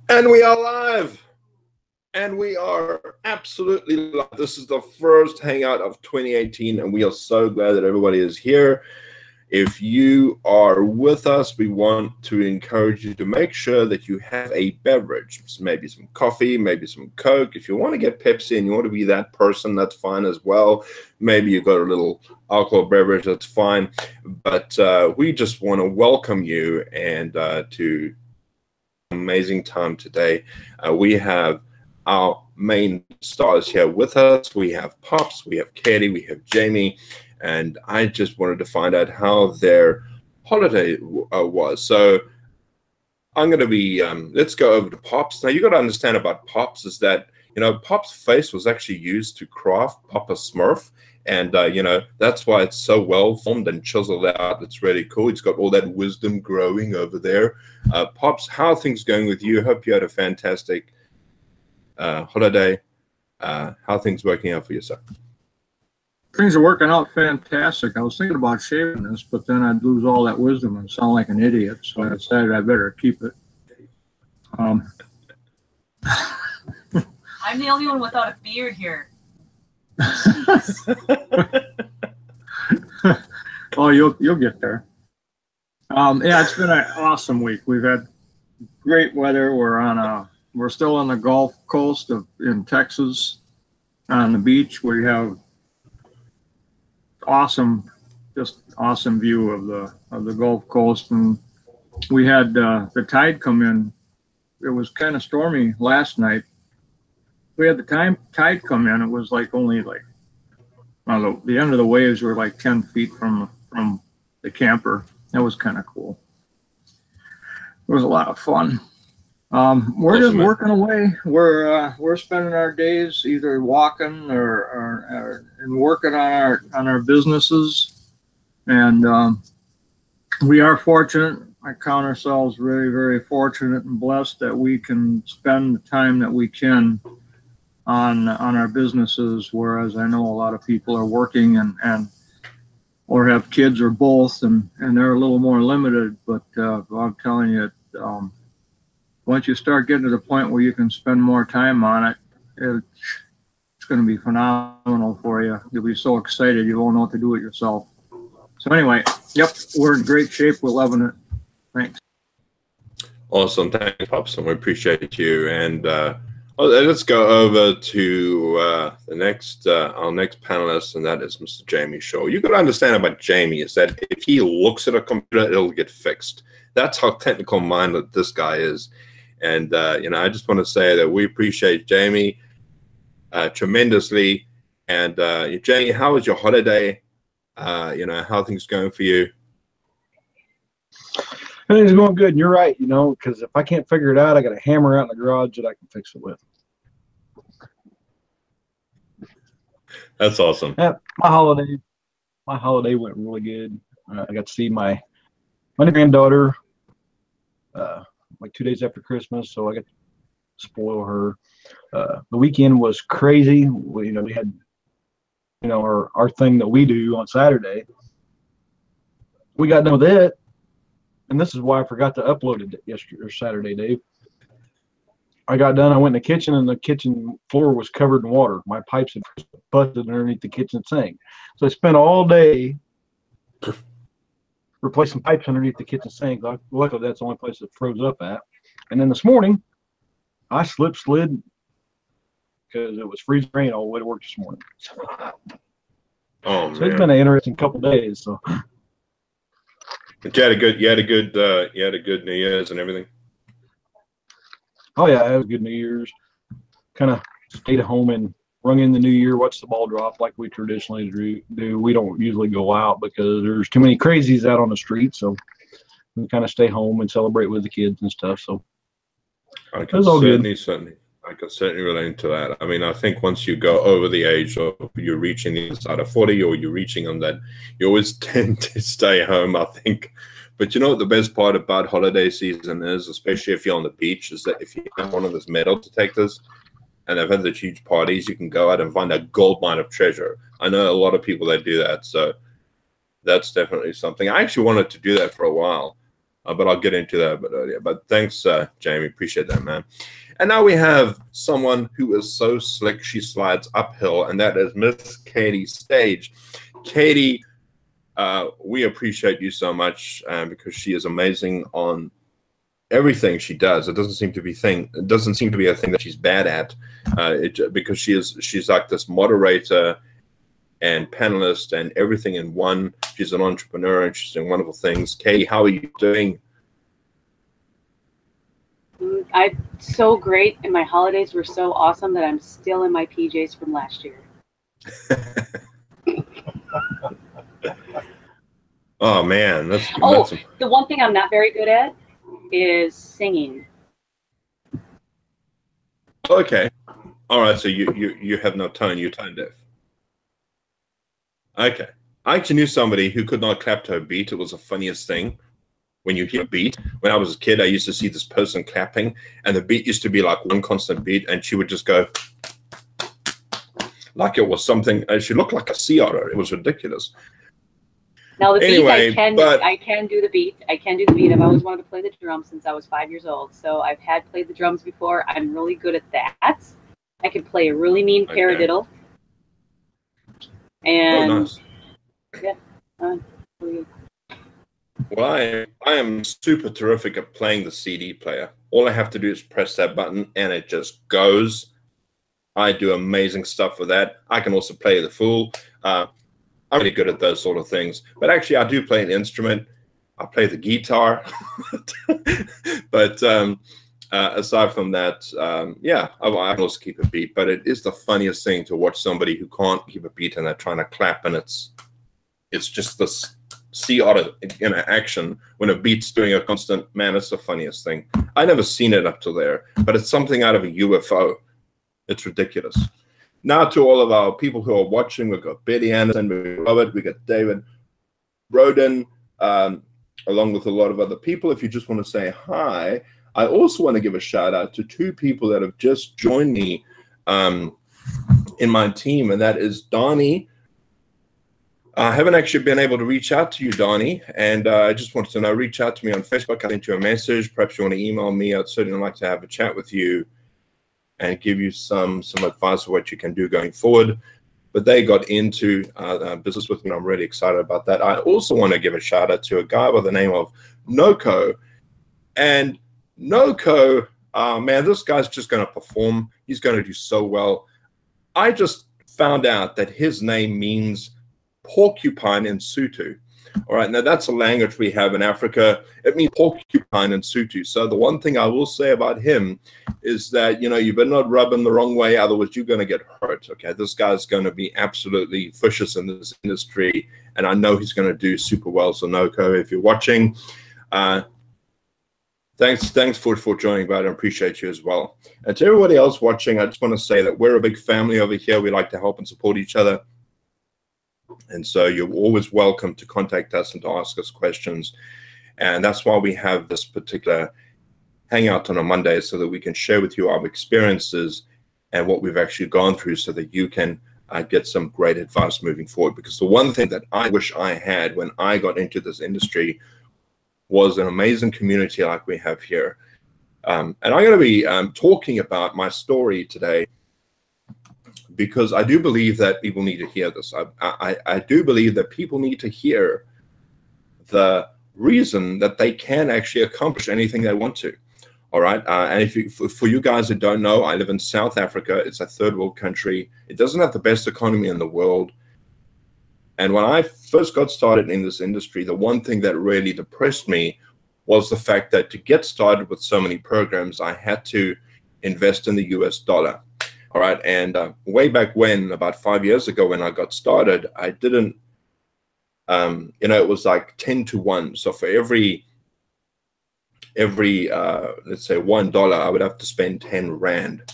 And we are live. And we are absolutely live. This is the first hangout of 2018, and we are so glad that everybody is here. If you are with us, we want to encourage you to make sure that you have a beverage, maybe some coffee, maybe some Coke. If you want to get Pepsi and you want to be that person, that's fine as well. Maybe you got a little alcohol beverage, that's fine. But we just want to welcome you and to an amazing time today. We have our main stars here with us. We have Pops, we have Katie, we have Jamie, and I just wanted to find out how their holiday was. So I'm going to be, let's go over to Pops. Now, you got to understand about Pops is that, you know, Pop's face was actually used to craft Papa Smurf. And, you know, that's why it's so well formed and chiseled out. It's really cool. It's got all that wisdom growing over there. Pops, how are things going with you? Hope you had a fantastic holiday. How are things working out for you, sir? Things are working out fantastic. I was thinking about shaving this, but then I'd lose all that wisdom and sound like an idiot. So I decided I better keep it. I'm the only one without a beard here. Oh, you'll get there. Yeah, it's been an awesome week. We've had great weather. We're still on the Gulf Coast in Texas on the beach. We have just awesome view of the Gulf Coast, and we had the tide come in. It was kind of stormy last night. We had the tide come in. It was like only like, well, the end of the waves were like 10 feet from the camper. That was kind of cool. It was a lot of fun. We're just working away. We're spending our days either walking or working on our businesses, and we are fortunate. I count ourselves very, very fortunate and blessed that we can spend the time that we can on our businesses, whereas I know a lot of people are working and or have kids or both, and they're a little more limited. But I'm telling you, once you start getting to the point where you can spend more time on it, it's going to be phenomenal for you. You'll be so excited you won't know what to do with yourself. So anyway, yep, we're in great shape. We're loving it. Thanks. Awesome. Thanks, Pops. We appreciate you. And let's go over to our next panelist, and that is Mr. Jamie Shaw. You got to understand about Jamie is that if he looks at a computer, it'll get fixed. That's how technical minded this guy is. And, you know, I just want to say that we appreciate Jamie tremendously. And, Jamie, how was your holiday? You know, how are things going for you? Everything's going good. And you're right, you know, because if I can't figure it out, I got a hammer out in the garage that I can fix it with. That's awesome. Yeah, my holiday went really good. I got to see my granddaughter like 2 days after Christmas, so I got to spoil her. The weekend was crazy. We had, our thing that we do on Saturday. We got done with it, and this is why I forgot to upload it yesterday or Saturday, Dave. I got done. I went in the kitchen, and the kitchen floor was covered in water. My pipes had busted underneath the kitchen sink. So I spent all day replacing pipes underneath the kitchen sink. Luckily, that's the only place it froze up at. And then this morning, I slid because it was freezing rain all the way to work this morning. Oh, so it's been an interesting couple of days. So, but you had a good New Year's and everything. Oh yeah, it was a good New Year's. Kind of stayed at home and rung in the new year, watched the ball drop like we traditionally do. We don't usually go out because there's too many crazies out on the street, so we kind of stay home and celebrate with the kids and stuff. So it was all good. I can certainly relate to that. I mean, I think once you go over the age of you're reaching the side of 40 or you're reaching on that, you always tend to stay home, I think. But you know what the best part about holiday season is, especially if you're on the beach, is that if you have one of those metal detectors, and they've had the huge parties, you can go out and find a gold mine of treasure. I know a lot of people that do that, so that's definitely something. I actually wanted to do that for a while. but I'll get into that a bit earlier. But thanks, Jamie. Appreciate that, man. And now we have someone who is so slick she slides uphill, and that is Miss Katie Stage. Katie, we appreciate you so much because she is amazing on everything she does. It doesn't seem to be a thing that she's bad at, because she's like this moderator and panelist and everything in one. She's an entrepreneur and she's doing wonderful things. Katie, how are you doing? I'm so great, and my holidays were so awesome that I'm still in my PJs from last year. Oh man, the one thing I'm not very good at is singing. Okay, all right. So you have no tone. You're tone deaf. Okay, I actually knew somebody who could not clap to a beat. It was the funniest thing. When you hear a beat, when I was a kid, I used to see this person clapping, and the beat used to be like one constant beat, and she would just go like it was something. She looked like a sea otter. It was ridiculous. Now the beat, I can do the beat. I can do the beat. I've always wanted to play the drums since I was 5 years old. So I've had played the drums before. I'm really good at that. I can play a really mean paradiddle. And oh, nice. Yeah. Well, I am super terrific at playing the CD player. All I have to do is press that button and it just goes. I do amazing stuff with that. I can also play the fool. I'm really good at those sort of things. But actually, I do play an instrument. I play the guitar. But aside from that, yeah, I can also keep a beat. But it is the funniest thing to watch somebody who can't keep a beat and they're trying to clap, and it's just this sea otter in action when a beat's doing a constant. Man, it's the funniest thing. I never seen it up to there, but it's something out of a UFO. It's ridiculous. Now to all of our people who are watching, we've got Betty Anderson, we got Robert, we got David Roden, along with a lot of other people. If you just want to say hi, I also want to give a shout out to two people that have just joined me in my team, and that is Donnie. I haven't actually been able to reach out to you, Donnie, and I just wanted to know, reach out to me on Facebook. I sent you a message. Perhaps you want to email me. I'd certainly like to have a chat with you and give you some advice of what you can do going forward. But they got into business with me, and I'm really excited about that. I also want to give a shout out to a guy by the name of Noko. And Noko, man, this guy's just going to perform. He's going to do so well. I just found out that his name means porcupine in Sotho. All right, now that's a language we have in Africa. It means porcupine in Sotho. So the one thing I will say about him is that, you know, you better not rub him the wrong way, otherwise you're going to get hurt. Okay, this guy's going to be absolutely vicious in this industry, and I know he's going to do super well. So Noko, if you're watching, thanks for joining, but I appreciate you as well. And to everybody else watching, I just want to say that we're a big family over here. We like to help and support each other. And so you're always welcome to contact us and to ask us questions. And that's why we have this particular hangout on a Monday, so that we can share with you our experiences and what we've actually gone through, so that you can get some great advice moving forward. Because the one thing that I wish I had when I got into this industry was an amazing community like we have here. And I'm going to be talking about my story today, because I do believe that people need to hear this. I do believe that people need to hear the reason that they can actually accomplish anything they want to. All right. And if you, for you guys that don't know, I live in South Africa. It's a third world country. It doesn't have the best economy in the world. And when I first got started in this industry, the one thing that really depressed me was the fact that to get started with so many programs, I had to invest in the US dollar. All right, and way back when, about 5 years ago when I got started, I didn't, you know, it was like 10 to 1. So for every let's say $1, I would have to spend 10 Rand.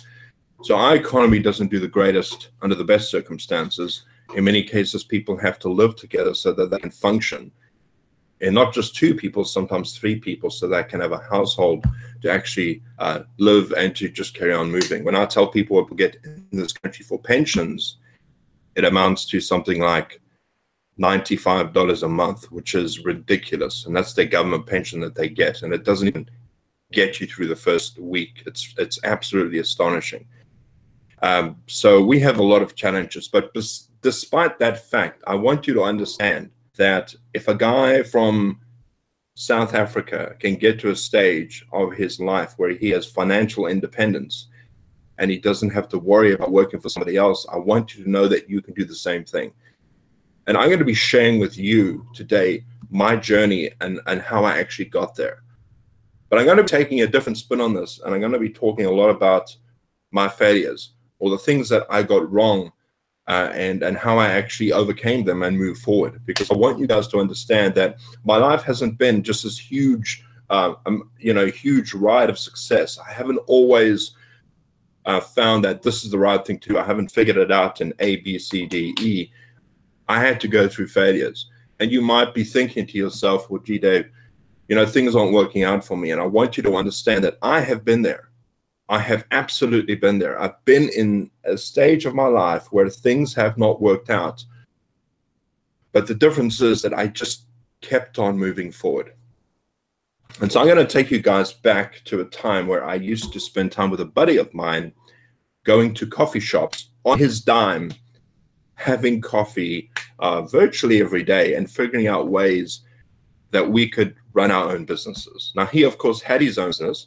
So our economy doesn't do the greatest under the best circumstances. In many cases, people have to live together so that they can function. And not just two people, sometimes three people, so that can have a household to actually live and to just carry on moving. When I tell people what we get in this country for pensions, it amounts to something like $95 a month, which is ridiculous. And that's their government pension that they get. And it doesn't even get you through the first week. It's absolutely astonishing. So we have a lot of challenges. But despite that fact, I want you to understand that if a guy from South Africa can get to a stage of his life where he has financial independence and he doesn't have to worry about working for somebody else, I want you to know that you can do the same thing. And I'm going to be sharing with you today my journey and how I actually got there. But I'm going to be taking a different spin on this, and I'm going to be talking a lot about my failures or the things that I got wrong and how I actually overcame them and moved forward. Because I want you guys to understand that my life hasn't been just this huge, huge ride of success. I haven't always found that this is the right thing to do. I haven't figured it out in A, B, C, D, E. I had to go through failures. And you might be thinking to yourself, well, gee, Dave, things aren't working out for me. And I want you to understand that I have been there. I have absolutely been there. I've been in a stage of my life where things have not worked out. But the difference is that I just kept on moving forward. And so I'm going to take you guys back to a time where I used to spend time with a buddy of mine, going to coffee shops on his dime, having coffee virtually every day and figuring out ways that we could run our own businesses. Now, he, of course, had his own business,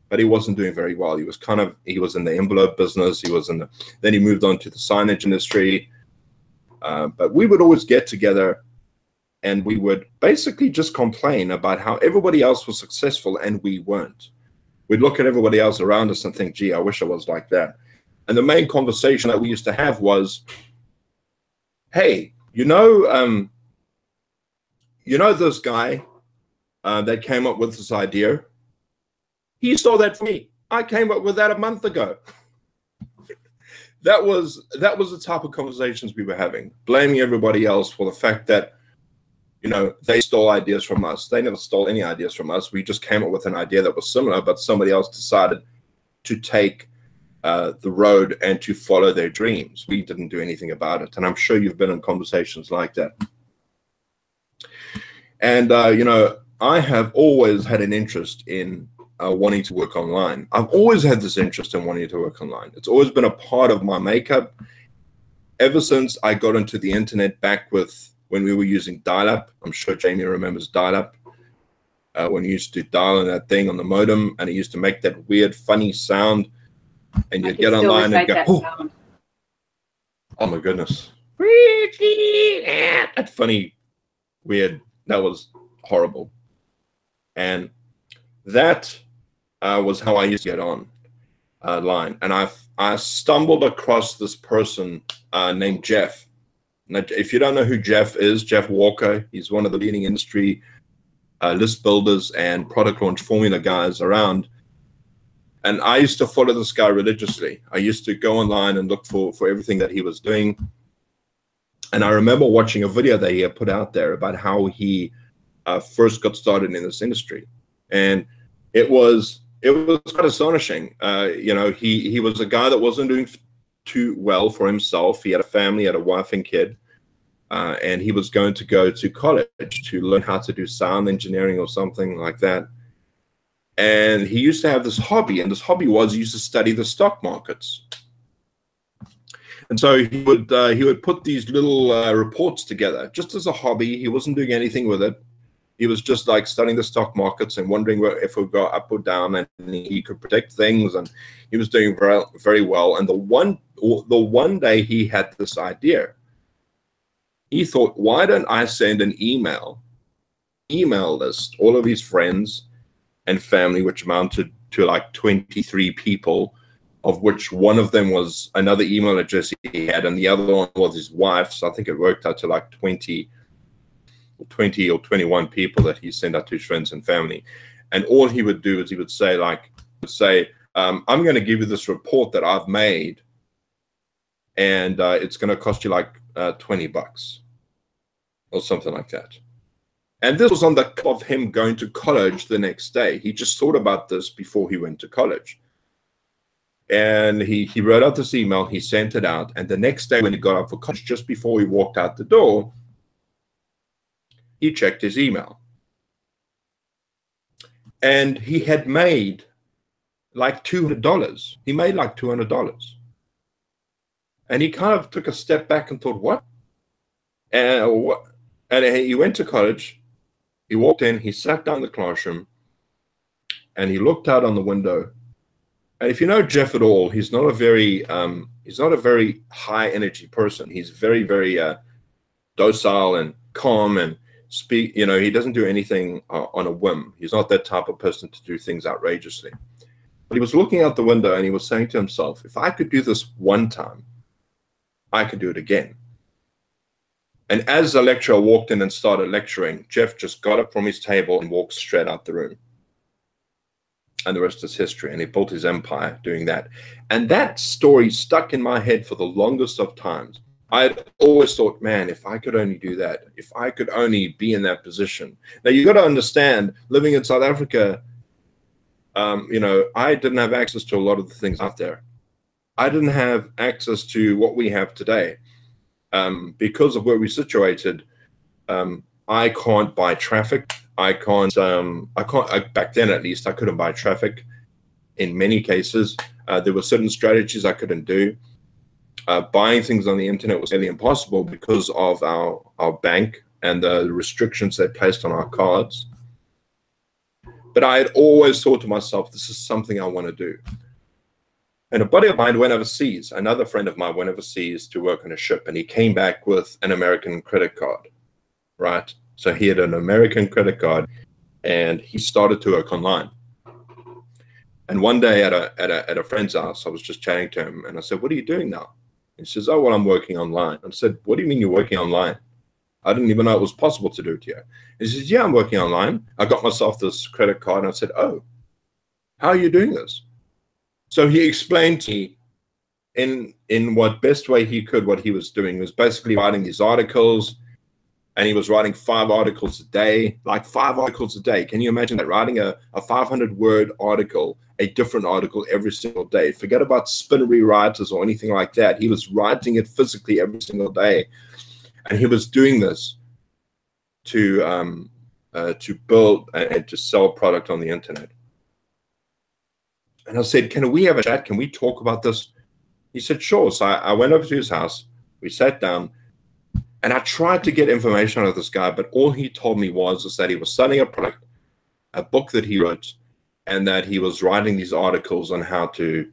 but he wasn't doing very well. He was in the envelope business. Then he moved on to the signage industry. But we would always get together and we would basically just complain about how everybody else was successful and we weren't. We'd look at everybody else around us and think, gee, I wish I was like that. And the main conversation that we used to have was, hey, this guy that came up with this idea? He stole that from me. I came up with that a month ago. That was the type of conversations we were having, blaming everybody else for the fact that, they stole ideas from us. They never stole any ideas from us. We just came up with an idea that was similar, but somebody else decided to take the road and to follow their dreams. We didn't do anything about it. And I'm sure you've been in conversations like that. And, I have always had an interest in wanting to work online. I've always had this interest in wanting to work online. It's always been a part of my makeup ever since I got into the internet back when we were using dial-up. I'm sure Jamie remembers dial-up. When you used to dial in that thing on the modem and it used to make that weird, funny sound. And you'd get online and go, oh my goodness. That funny, weird, that was horrible. And that was how I used to get online. And I stumbled across this person named Jeff. Now, if you don't know who Jeff is, Jeff Walker, he's one of the leading industry list builders and product launch formula guys around. And I used to follow this guy religiously. I used to go online and look for everything that he was doing. And I remember watching a video that he had put out there about how he first got started in this industry. And it was quite astonishing. He was a guy that wasn't doing too well for himself. He had a family, had a wife and kid. And he was going to go to college to learn how to do sound engineering or something like that. And he used to have this hobby, and this hobby was he used to study the stock markets. And so he would put these little reports together just as a hobby. He wasn't doing anything with it. He was just like studying the stock markets and wondering if it would go up or down, and he could predict things, and he was doing very, very well. And the one day he had this idea. He thought, why don't I send an email list, all of his friends and family, which amounted to like 23 people, of which one of them was another email address he had, and the other one was his wife. So I think it worked out to like 20 or 21 people that he sent out to his friends and family. And all he would do is he would say, I'm going to give you this report that I've made, and it's going to cost you like $20 or something like that. And this was on the cusp of him going to college the next day. He just thought about this before he went to college. And he wrote out this email, he sent it out, and the next day when he got up for college, just before he walked out the door, he checked his email. And he had made like $200. He made like $200. And he kind of took a step back and thought, what? And he went to college. He walked in, he sat down in the classroom, and he looked out on the window. And if you know Jeff at all, he's not a very high energy person. He's very, very docile and calm and speak. You know, he doesn't do anything on a whim. He's not that type of person to do things outrageously. But he was looking out the window and he was saying to himself, if I could do this one time, I could do it again. And as the lecturer walked in and started lecturing, Jeff just got up from his table and walked straight out the room. And the rest is history. And he built his empire doing that. And that story stuck in my head for the longest of times. I'd always thought, man, if I could only do that, if I could only be in that position. Now, you got to understand, living in South Africa, you know, I didn't have access to a lot of the things out there. I didn't have access to what we have today. Because of where we're situated, I can't buy traffic. I can't, back then at least, I couldn't buy traffic in many cases. There were certain strategies I couldn't do. Buying things on the internet was nearly impossible because of our bank and the restrictions they placed on our cards. But I had always thought to myself, this is something I want to do. And a buddy of mine went overseas. Another friend of mine went overseas to work on a ship, and he came back with an American credit card, right? So he had an American credit card, and he started to work online. And one day at a friend's house, I was just chatting to him, and I said, "What are you doing now?" He says, "Oh, well, I'm working online." I said, "What do you mean you're working online? I didn't even know it was possible to do it here." He says, "Yeah, I'm working online. I got myself this credit card." And I said, "Oh, how are you doing this?" So he explained to me in what best way he could what he was doing. He was basically writing these articles, and he was writing 5 articles a day, like 5 articles a day. Can you imagine that? Writing a 500-word article, a different article every single day. Forget about spin rewriters or anything like that. He was writing it physically every single day. And he was doing this to build and to sell product on the internet. And I said, "Can we have a chat? Can we talk about this?" He said, "Sure." So I went over to his house. We sat down, and I tried to get information out of this guy, but all he told me was that he was selling a product, a book that he wrote, and that he was writing these articles on how to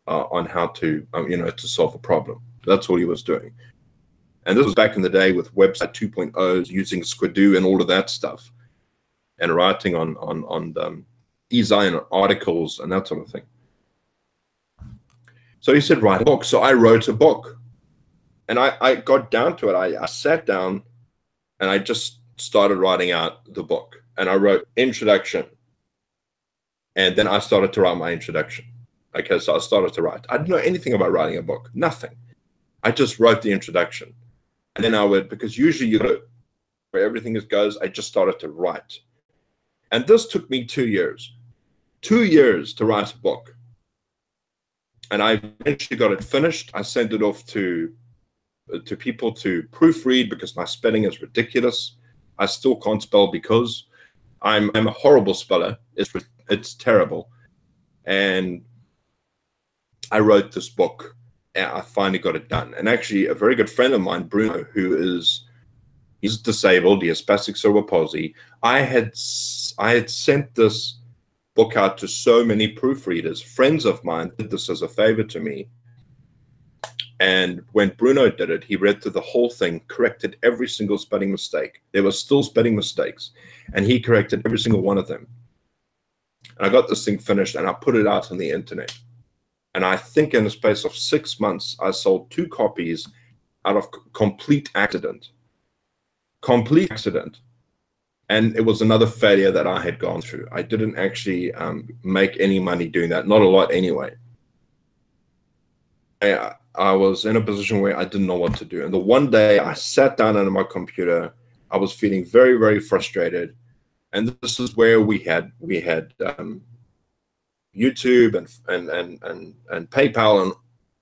to solve a problem. That's all he was doing. And this was back in the day with Website 2.0s, using Squidoo and all of that stuff, and writing on eZine articles and that sort of thing. So he said, "Write a book." So I wrote a book, and I got down to it. I sat down and I just started writing out the book, and I wrote introduction, and then I started to write my introduction. Okay, so I started to write. I didn't know anything about writing a book, nothing. I just wrote the introduction, and then I would, because usually where everything goes, I just started to write. And this took me 2 years. 2 years to write a book. And I eventually got it finished. I sent it off to people to proofread because my spelling is ridiculous. I still can't spell because I'm a horrible speller. It's terrible. And I wrote this book, and I finally got it done. And actually, a very good friend of mine, Bruno, he's disabled. He has spastic cerebral palsy. I had sent this book out to so many proofreaders. Friends of mine did this as a favor to me. And when Bruno did it, he read through the whole thing, corrected every single spelling mistake. There were still spelling mistakes, and he corrected every single one of them. And I got this thing finished, and I put it out on the internet. And I think in the space of 6 months, I sold 2 copies out of complete accident. Complete accident. And it was another failure that I had gone through. I didn't actually make any money doing that. Not a lot anyway. I was in a position where I didn't know what to do. And the one day I sat down on my computer, I was feeling very, very frustrated. And this is where we had YouTube and PayPal,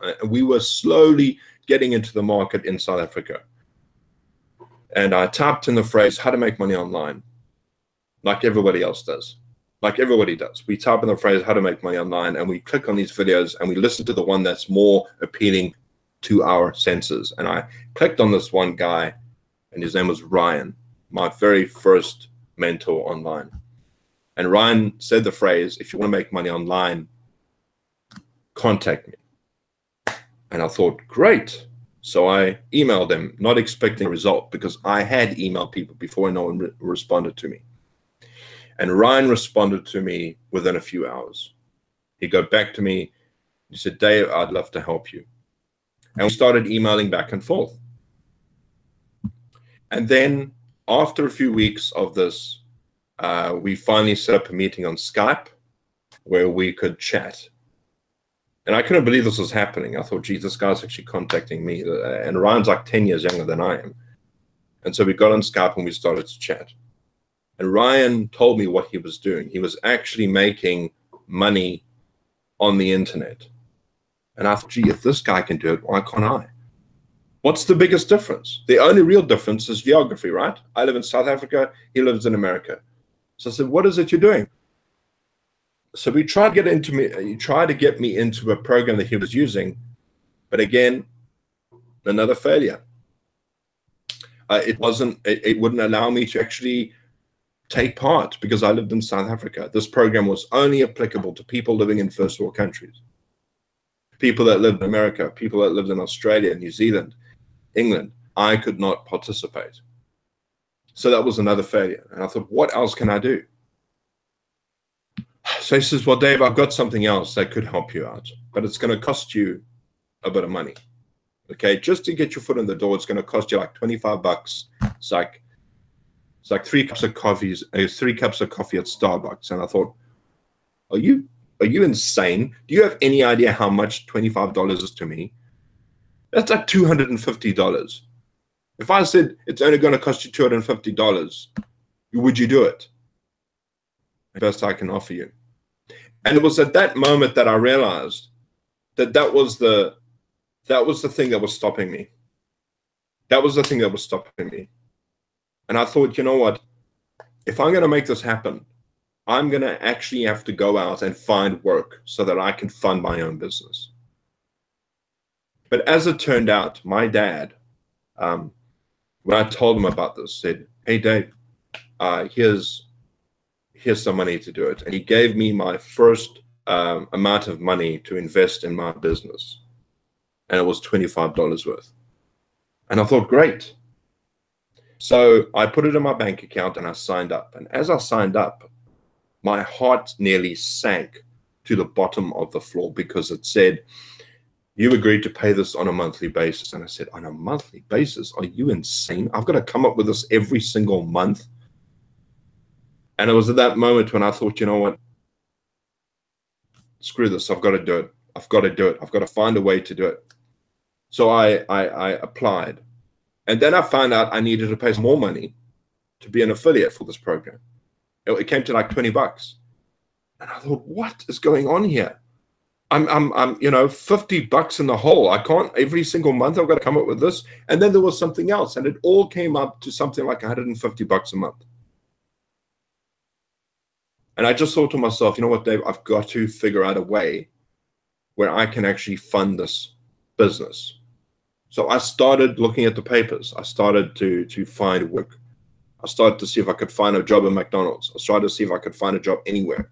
and we were slowly getting into the market in South Africa. And I typed in the phrase, how to make money online, like everybody else does. Like everybody does. We type in the phrase, how to make money online, and we click on these videos and we listen to the one that's more appealing to our senses. And I clicked on this one guy, and his name was Ryan, my very first mentor online. And Ryan said the phrase, if you want to make money online, contact me. And I thought, great. So I emailed him, not expecting a result, because I had emailed people before and no one responded to me. And Ryan responded to me within a few hours. He got back to me. He said, Dave, I'd love to help you. And we started emailing back and forth. And then after a few weeks of this, we finally set up a meeting on Skype where we could chat. And I couldn't believe this was happening. I thought, geez, this guy's actually contacting me. And Ryan's like 10 years younger than I am. And so we got on Skype and we started to chat. And Ryan told me what he was doing. He was actually making money on the internet. And I thought, gee, if this guy can do it, why can't I? What's the biggest difference? The only real difference is geography, right? I live in South Africa. He lives in America. So I said, what is it you're doing? So we tried to get me into a program that he was using, but again, another failure. It wouldn't allow me to actually take part because I lived in South Africa. This program was only applicable to people living in first world countries. People that lived in America, people that lived in Australia, New Zealand, England. I could not participate. So that was another failure. And I thought, what else can I do? So he says, well, Dave, I've got something else that could help you out, but it's going to cost you a bit of money. Okay, just to get your foot in the door, it's going to cost you like $25. It's like 3 cups of coffee. 3 cups of coffee at Starbucks. And I thought, are you insane? Do you have any idea how much $25 is to me? That's like $250. If I said it's only going to cost you $250, would you do it? The best I can offer you. And it was at that moment that I realized that was the thing that was stopping me. That was the thing that was stopping me. And I thought, you know what? If I'm going to make this happen, I'm going to actually have to go out and find work so that I can fund my own business. But as it turned out, my dad, when I told him about this, said, hey, Dave, here's some money to do it. And he gave me my first amount of money to invest in my business. And it was $25 worth. And I thought, great. So I put it in my bank account and I signed up. And as I signed up, my heart nearly sank to the bottom of the floor because it said, you agreed to pay this on a monthly basis. And I said, on a monthly basis? Are you insane? I've got to come up with this every single month. And it was at that moment when I thought, you know what? Screw this. I've got to do it. I've got to do it. I've got to find a way to do it. So I applied. And then I found out I needed to pay some more money to be an affiliate for this program. It came to like $20. And I thought, what is going on here? I'm $50 in the hole. I can't, every single month I've got to come up with this. And then there was something else. And it all came up to something like $150 a month. And I just thought to myself, you know what, Dave, I've got to figure out a way where I can actually fund this business. So I started looking at the papers. I started to find work. I started to see if I could find a job at McDonald's. I started to see if I could find a job anywhere.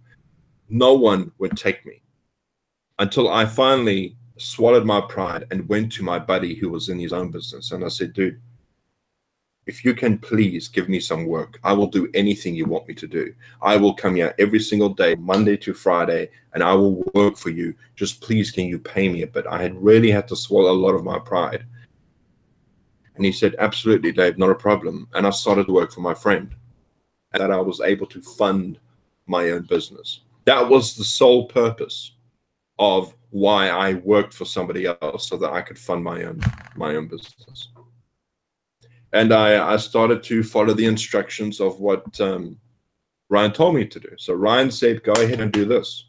No one would take me until I finally swallowed my pride and went to my buddy who was in his own business. And I said, dude, if you can please give me some work, I will do anything you want me to do. I will come here every single day, Monday to Friday, and I will work for you. Just please, can you pay me a bit? I had really had to swallow a lot of my pride. And he said, absolutely, Dave, not a problem. And I started to work for my friend. And that I was able to fund my own business. That was the sole purpose of why I worked for somebody else, so that I could fund my own business. And I started to follow the instructions of what Ryan told me to do. So Ryan said, go ahead and do this.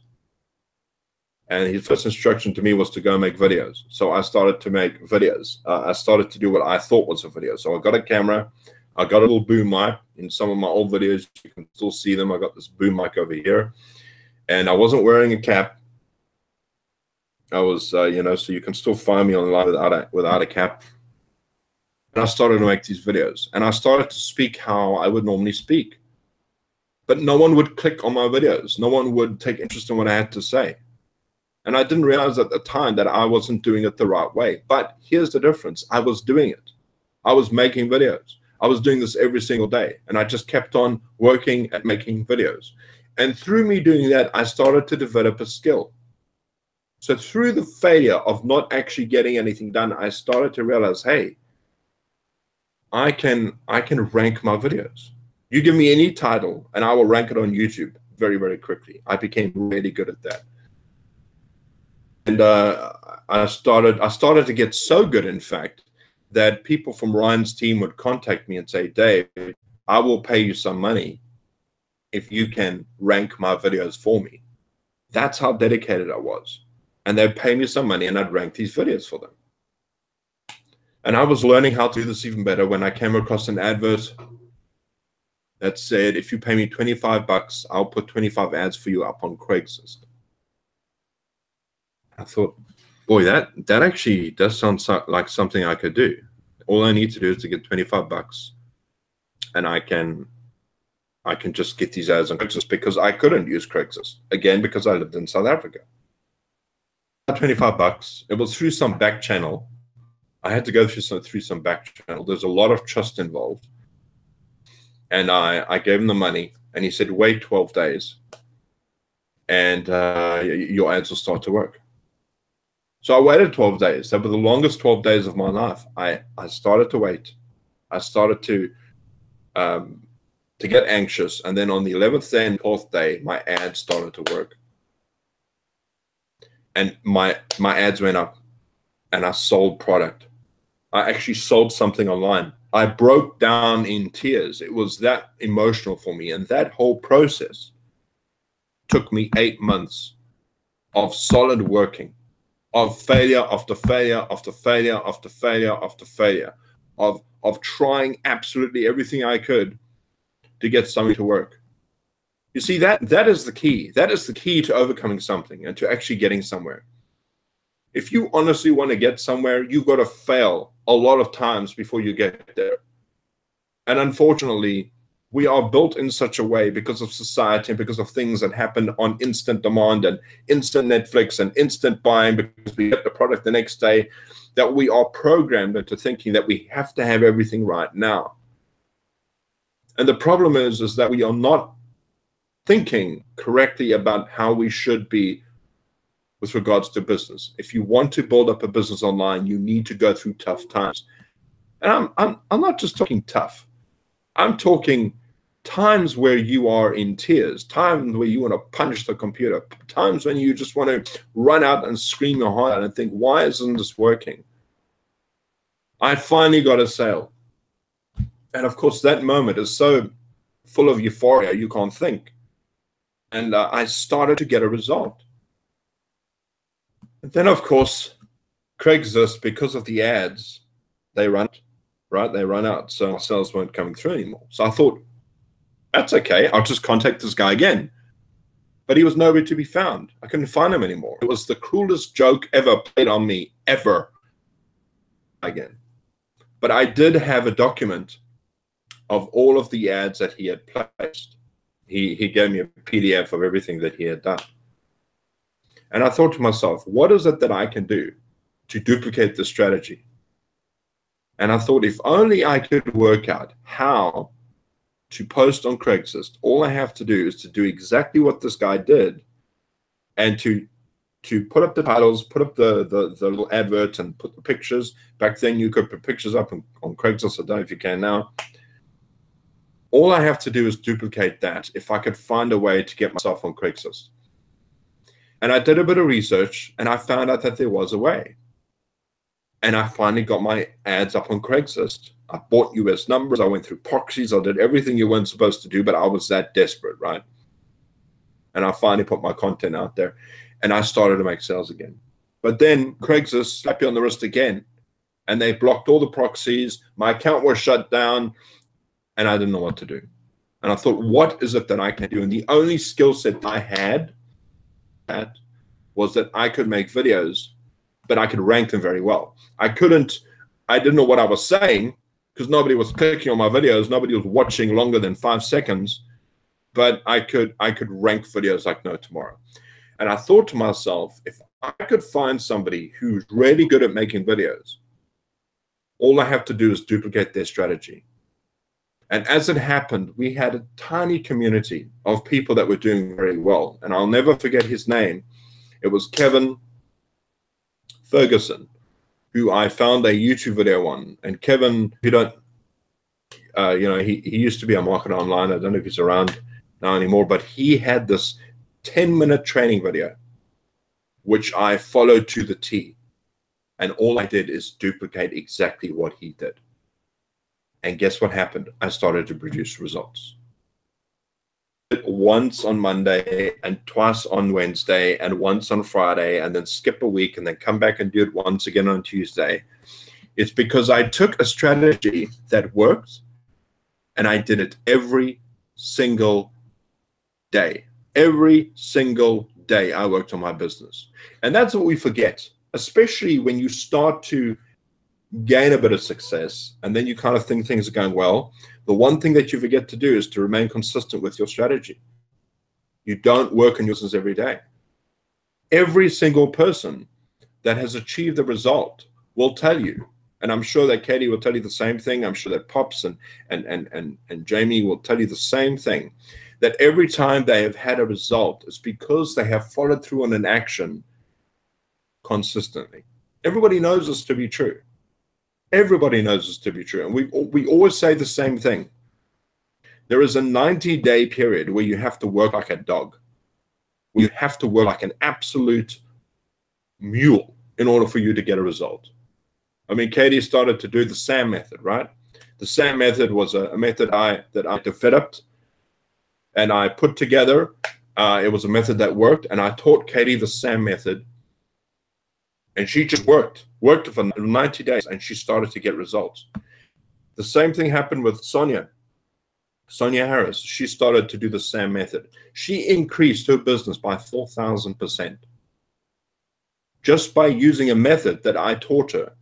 And his first instruction to me was to go make videos. So I started to make videos. I started to do what I thought was a video. So I got a camera, I got a little boom mic in some of my old videos. You can still see them. I got this boom mic over here, and I wasn't wearing a cap. I was, you know, so you can still find me online without a cap. And I started to make these videos, and I started to speak how I would normally speak. But no one would click on my videos. No one would take interest in what I had to say. And I didn't realize at the time that I wasn't doing it the right way. But here's the difference. I was doing it. I was making videos. I was doing this every single day. And I just kept on working at making videos. And through me doing that, I started to develop a skill. So through the failure of not actually getting anything done, I started to realize, hey, I can rank my videos. You give me any title and I will rank it on YouTube very, very quickly. I became really good at that. And I started to get so good, in fact, that people from Ryan's team would contact me and say, Dave, I will pay you some money if you can rank my videos for me. That's how dedicated I was. And they'd pay me some money and I'd rank these videos for them. And I was learning how to do this even better when I came across an advert that said, if you pay me $25, I'll put 25 ads for you up on Craigslist. I thought, boy, that actually does sound like something I could do. All I need to do is to get $25, and I can just get these ads on Craigslist, because I couldn't use Craigslist, again, because I lived in South Africa. $25. It was through some back channel. I had to go through some back channel. There's a lot of trust involved. And I gave him the money, and he said, wait 12 days, and your ads will start to work. So I waited 12 days. That were the longest 12 days of my life. I started to wait. I started to get anxious. And then on the 11th day and 12th day, my ads started to work. And my ads went up, and I sold product. I actually sold something online. I broke down in tears. It was that emotional for me. And that whole process took me 8 months of solid working, of failure after failure after failure after failure after failure, of trying absolutely everything I could to get something to work. You see, that is the key. That is the key to overcoming something and to actually getting somewhere. If you honestly want to get somewhere, you've got to fail a lot of times before you get there. And unfortunately, we are built in such a way because of society and because of things that happen on instant demand and instant Netflix and instant buying, because we get the product the next day, that we are programmed into thinking that we have to have everything right now. And the problem is that we are not thinking correctly about how we should be with regards to business. If you want to build up a business online, you need to go through tough times. And I'm not just talking tough. I'm talking times where you are in tears, times where you want to punch the computer, times when you just want to run out and scream your heart out and think, why isn't this working? I finally got a sale. And of course, that moment is so full of euphoria, you can't think. And I started to get a result. And then, of course, Craigslist, because of the ads, they run out. So sales weren't coming through anymore. So I thought, that's okay. I'll just contact this guy again. But he was nowhere to be found. I couldn't find him anymore. It was the cruelest joke ever played on me, ever. Again. But I did have a document of all of the ads that he had placed. He gave me a PDF of everything that he had done. And I thought to myself, what is it that I can do to duplicate the strategy? And I thought, if only I could work out how to post on Craigslist, all I have to do is to do exactly what this guy did, and to put up the titles, put up the little adverts, and put the pictures. Back then, you could put pictures up on Craigslist. I don't know if you can now. All I have to do is duplicate that if I could find a way to get myself on Craigslist. And I did a bit of research, and I found out that there was a way. And I finally got my ads up on Craigslist. I bought US numbers. I went through proxies. I did everything you weren't supposed to do, but I was that desperate, right? And I finally put my content out there, and I started to make sales again. But then Craigslist slapped you on the wrist again, and they blocked all the proxies. My account was shut down. and I didn't know what to do. And I thought, what is it that I can do? And the only skill set I had was that I could make videos, but I could rank them very well. I didn't know what I was saying because nobody was clicking on my videos. Nobody was watching longer than 5 seconds, but I could rank videos like no tomorrow. And I thought to myself, if I could find somebody who's really good at making videos, all I have to do is duplicate their strategy. And as it happened, we had a tiny community of people that were doing very well. And I'll never forget his name. It was Kevin Ferguson, who I found a YouTube video on. And Kevin, he used to be a marketer online. I don't know if he's around now anymore, but he had this 10-minute training video, which I followed to the T. And all I did is duplicate exactly what he did. And guess what happened? I started to produce results. Once on Monday and twice on Wednesday and once on Friday, and then skip a week and then come back and do it once again on Tuesday. It's because I took a strategy that worked and I did it every single day. Every single day I worked on my business. And that's what we forget, especially when you start to gain a bit of success and then you kind of think things are going well. The one thing that you forget to do is to remain consistent with your strategy. You don't work on your business every day. Every single person that has achieved a result will tell you, and I'm sure that Katie will tell you the same thing. I'm sure that Pops and Jamie will tell you the same thing, that every time they have had a result, it's because they have followed through on an action consistently. Everybody knows this to be true. Everybody knows this to be true. And we always say the same thing. There is a 90-day period where you have to work like a dog. You have to work like an absolute mule in order for you to get a result. I mean, Katie started to do the SAM method, right? The SAM method was a method that I developed and I put together. It was a method that worked, and I taught Katie the SAM method. And she just worked for 90 days, and she started to get results. The same thing happened with Sonia Harris. She started to do the SAM method. She increased her business by 4,000% just by using a method that I taught her.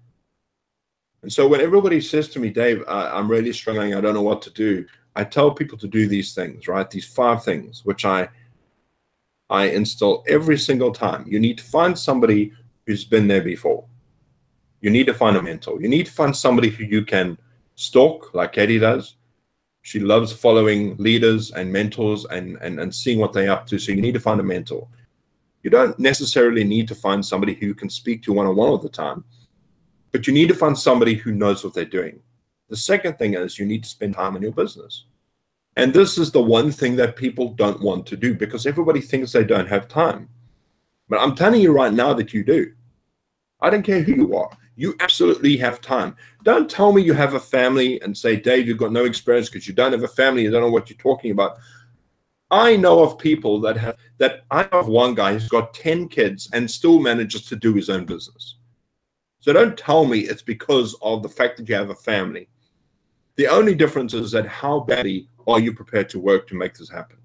And so when everybody says to me, Dave, I'm really struggling, I don't know what to do, I tell people to do these things, right? These 5 things, which I instill every single time. You need to find somebody who's been there before. You need to find a mentor. You need to find somebody who you can stalk, like Katie does. She loves following leaders and mentors and seeing what they're up to. So you need to find a mentor. You don't necessarily need to find somebody who you can speak to one-on-one all the time, but you need to find somebody who knows what they're doing. The second thing is you need to spend time in your business. And this is the one thing that people don't want to do because everybody thinks they don't have time. But I'm telling you right now that you do. I don't care who you are. You absolutely have time. Don't tell me you have a family and say, Dave, you've got no experience because you don't have a family. You don't know what you're talking about. I know of people I know of one guy who's got 10 kids and still manages to do his own business. So don't tell me it's because of the fact that you have a family. The only difference is that how badly are you prepared to work to make this happen?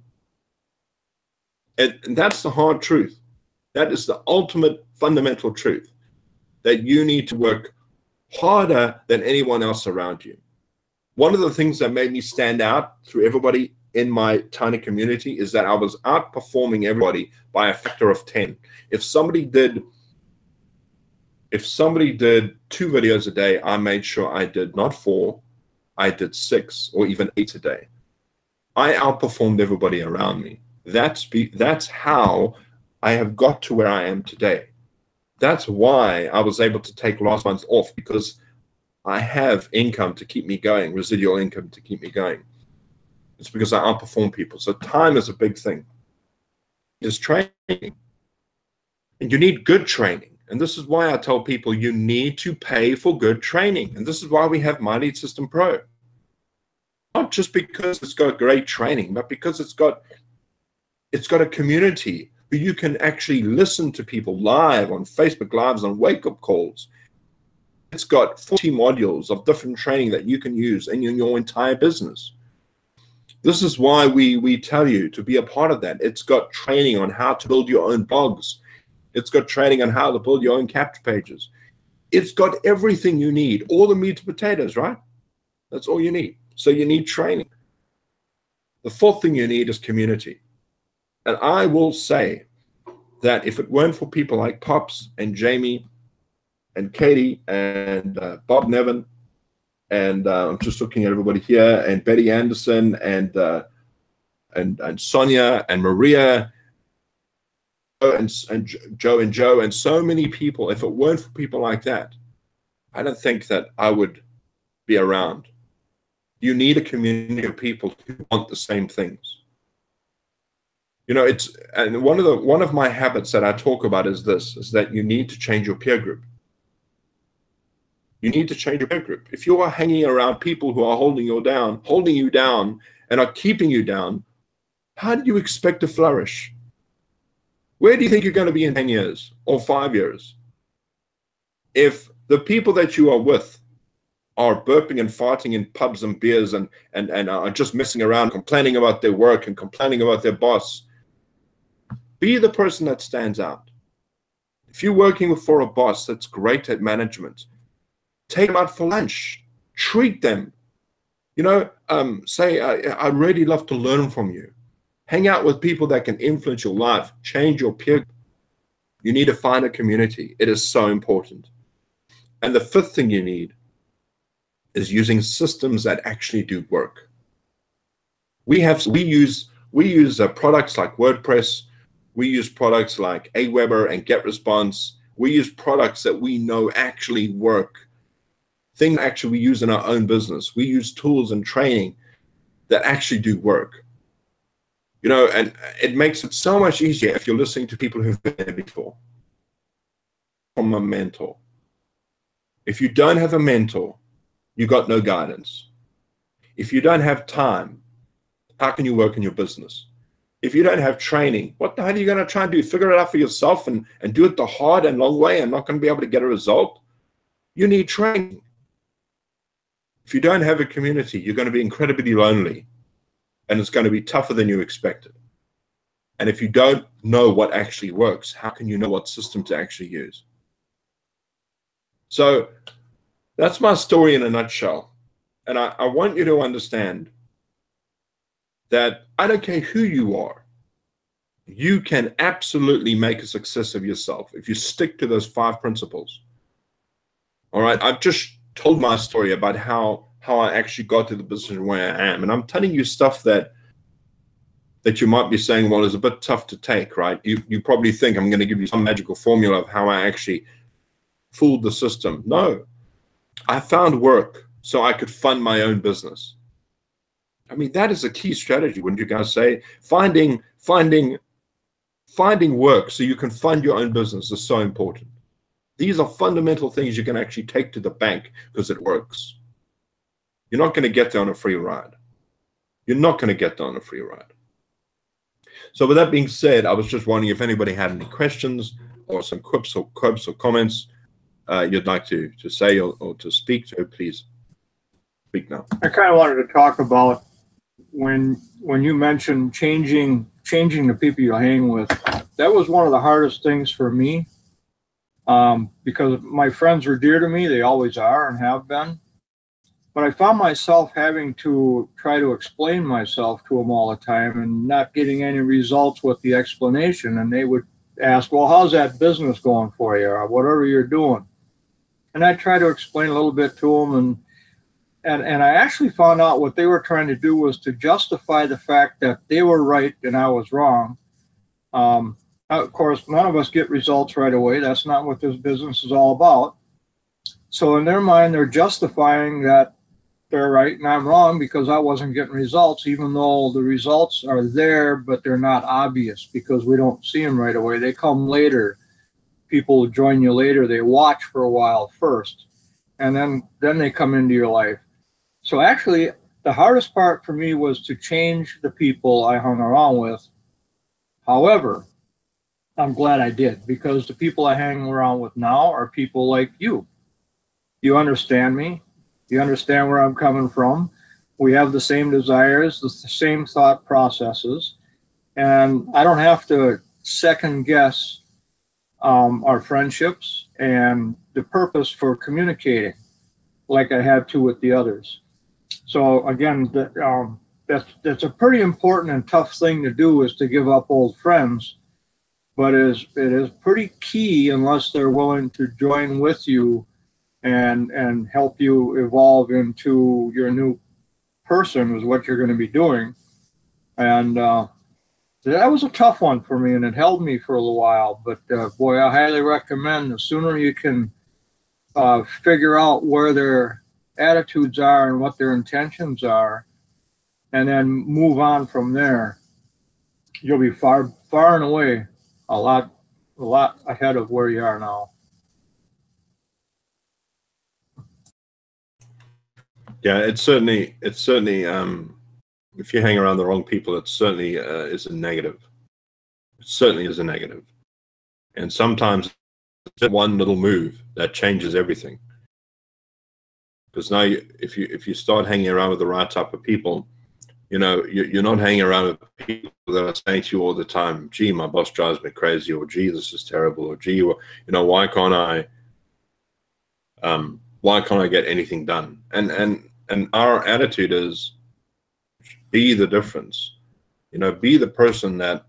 And that's the hard truth. That is the ultimate fundamental truth, that you need to work harder than anyone else around you. One of the things that made me stand out through everybody in my tiny community is that I was outperforming everybody by a factor of 10. If somebody did 2 videos a day, I made sure I did not 4, I did 6 or even 8 a day. I outperformed everybody around me. That's how I have got to where I am today. That's why I was able to take last month off, because I have income to keep me going, residual income to keep me going. It's because I outperform people. So time is a big thing. There's training. And you need good training. And this is why I tell people you need to pay for good training. And this is why we have My Lead System Pro. Not just because it's got great training, but because it's got a community where you can actually listen to people live on Facebook Lives, on wake-up calls. It's got 40 modules of different training that you can use in your entire business. This is why we tell you to be a part of that. It's got training on how to build your own blogs. It's got training on how to build your own capture pages. It's got everything you need, all the meat and potatoes, right? That's all you need. So you need training. The fourth thing you need is community. And I will say that if it weren't for people like Pops and Jamie and Katie and Bob Nevin, and I'm just looking at everybody here, and Betty Anderson and Sonia and Maria and Joe and so many people, if it weren't for people like that, I don't think that I would be around. You need a community of people who want the same things. You know, and one of my habits that I talk about is this, is that you need to change your peer group. You need to change your peer group. If you are hanging around people who are holding you down and are keeping you down, how do you expect to flourish? Where do you think you're going to be in 10 years or 5 years? If the people that you are with are burping and farting in pubs and beers and are just messing around, complaining about their work and complaining about their boss, be the person that stands out. If you're working for a boss that's great at management, take them out for lunch, treat them. You know, say, I'd really love to learn from you. Hang out with people that can influence your life, change your peer. You need to find a community. It is so important. And the fifth thing you need is using systems that actually do work. We use products like WordPress. We use products like Aweber and GetResponse. We use products that we know actually work. Things actually we use in our own business. We use tools and training that actually do work. You know, and it makes it so much easier if you're listening to people who've been there before. From a mentor. If you don't have a mentor, you got no guidance. If you don't have time, how can you work in your business? If you don't have training, what the hell are you going to try and do? Figure it out for yourself and do it the hard and long way and not going to be able to get a result? You need training. If you don't have a community, you're going to be incredibly lonely. And it's going to be tougher than you expected. And if you don't know what actually works, how can you know what system to actually use? So that's my story in a nutshell. And I want you to understand that I don't care who you are, you can absolutely make a success of yourself if you stick to those 5 principles. All right, I've just told my story about how I actually got to the position where I am. And I'm telling you stuff that you might be saying, well, is a bit tough to take, right? You probably think I'm going to give you some magical formula of how I actually fooled the system. No, I found work so I could fund my own business. I mean, that is a key strategy, wouldn't you guys say? Finding work so you can fund your own business is so important. These are fundamental things you can actually take to the bank because it works. You're not going to get there on a free ride. You're not going to get there on a free ride. So with that being said, I was just wondering if anybody had any questions or some quips or comments you'd like to say or to speak to, please speak now. I kind of wanted to talk about when you mentioned changing the people you hang with. That was one of the hardest things for me because my friends were dear to me. They always are and have been. But I found myself having to try to explain myself to them all the time and not getting any results with the explanation. And they would ask, well, how's that business going for you or whatever you're doing? And I try to explain a little bit to them. And I actually found out what they were trying to do was to justify the fact that they were right and I was wrong. Of course, none of us get results right away. That's not what this business is all about. So in their mind, they're justifying that they're right and I'm wrong because I wasn't getting results, even though the results are there, but they're not obvious because we don't see them right away. They come later. People join you later. They watch for a while first, and then they come into your life. So actually, the hardest part for me was to change the people I hung around with. However, I'm glad I did because the people I hang around with now are people like you. You understand me. You understand where I'm coming from. We have the same desires, the same thought processes, and I don't have to second guess our friendships and the purpose for communicating like I had to with the others. So again, that's a pretty important and tough thing to do, is to give up old friends, but it is pretty key unless they're willing to join with you and help you evolve into your new person, is what you're going to be doing. And that was a tough one for me, and it held me for a little while. But boy, I highly recommend, the sooner you can figure out where their attitudes are and what their intentions are, and then move on from there, you'll be far and away a lot ahead of where you are now. Yeah, it's certainly if you hang around the wrong people, it certainly is a negative. It certainly is a negative. And sometimes it's one little move that changes everything. Because now, if you start hanging around with the right type of people, you know, you're not hanging around with people that are saying to you all the time, "Gee, my boss drives me crazy," or "Gee, this is terrible," or "Gee, you know, why can't I get anything done?" And our attitude is, be the difference. You know, be the person that